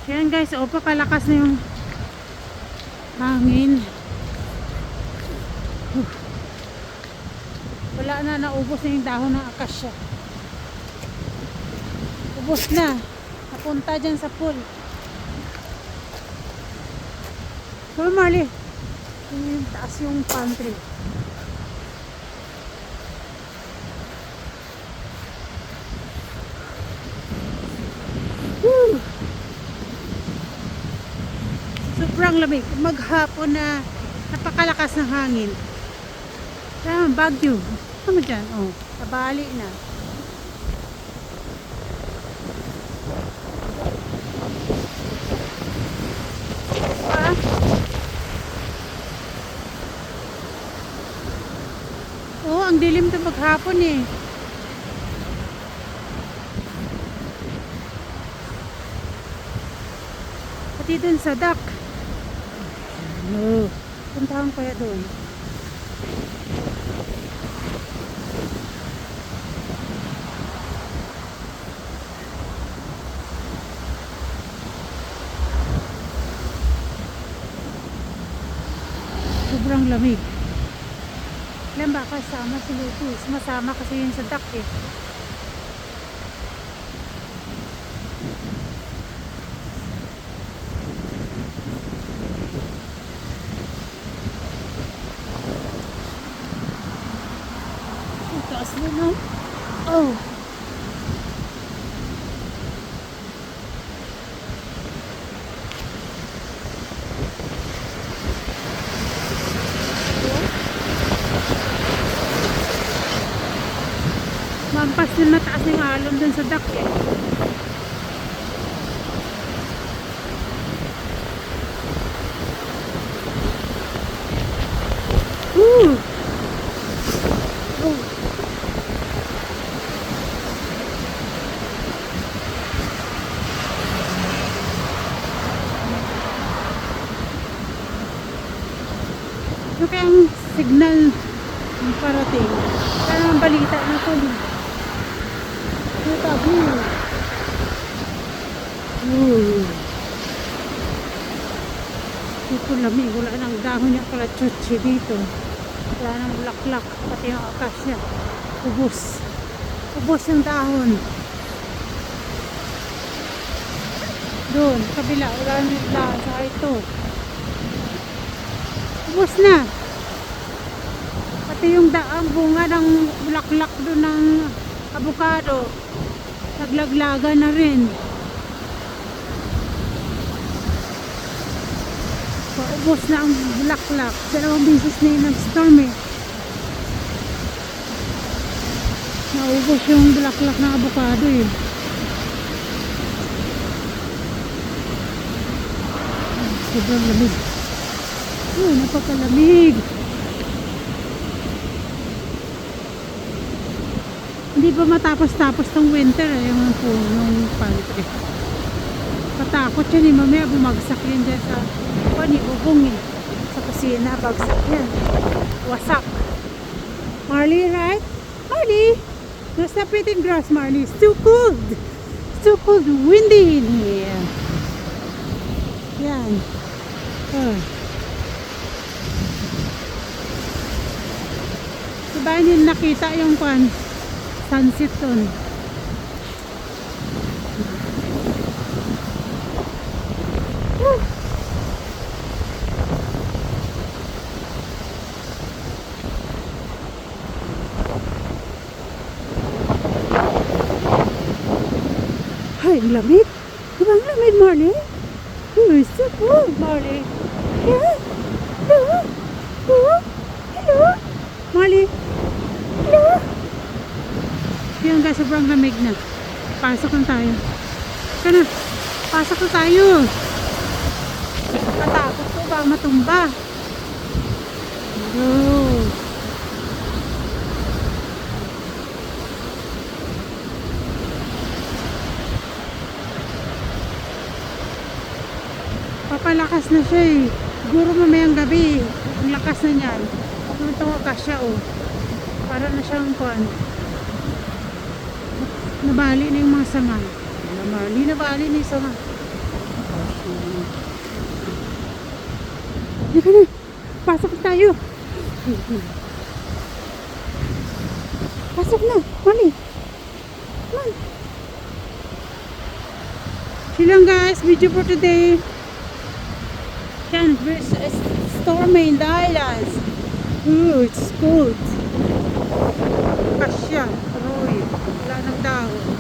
Yan guys, o papalakas na yung hangin. Wala na, naubos na yung dahon ng akasya. Ubos na. Napunta dyan sa pool. Pero Marley, yung taas yung pantry. Woo! Sobrang lamig. Maghapon na napakalakas ng hangin. Kaya Baguio. Ano dyan? Oh, tabali na. Ah? Oh, ang dilim to maghapon eh. Pati dun sa dock. Oh, puntahan kaya doon. Sobrang lamig. Ilan ba kasama si Lucas? Masama kasi yun sa dock eh. Ang taas na no? Oh! Mampas na mataas yung alon dun sa dock eh. Woo! Oh! Ito kayang signal ng parating. Kaya ang balita na ko. Tabi. Dito lamig, wala nang dahon niya pala chuchi dito. Wala nang bulaklak, pati yung akasya. Ubos. Ubos yung dahon. Doon, kabila, wala nang dahon. Saka ito. Ubos na. Pati yung daang bunga ng bulaklak doon ng avocado. Naglaglaga na rin. Paubos na ang bulaklak. Dalawang beses na yun nag-storm eh. Naubos yung bulaklak ng avocado eh. Sobrang lamig. Oh, napakalamig. Hindi pa matapos-tapos tong winter eh, yung punong pantry. Patakot yan eh, mamaya bumagsak yan dyan sa panibubong eh. Sa kusina, bagsak yan. Wasak. Marley, right? Marley! No, stop eating grass, Marley. It's too cold. It's too cold, windy in here. Yan. Oh. Diba yun nakita yung pan? Sunset doon. Ay, ang lamig. Diba ang lamig, Marley? Oh, it's so cool, Marley. Yeah. Hello. Hello. Hello. Marley. Hello. Yan guys, sobrang lamig na. Pasok na tayo. Kana, pasok na tayo. Matakot ko ba matumba? Oh. Papalakas na siya eh. Siguro mamayang gabi. Ang lakas na niyan. Ano itong akasya oh. Para na siyang kuwan. Nabali na yung mga sanga. Nabali na yung sanga. Halika na. Pasok na tayo. Pasok na. Mali. Come on. Yun lang guys. Video for today. Yan. There's a storm in the islands. Ooh, it's cold. Kasya. Aroy. Wala ng tao.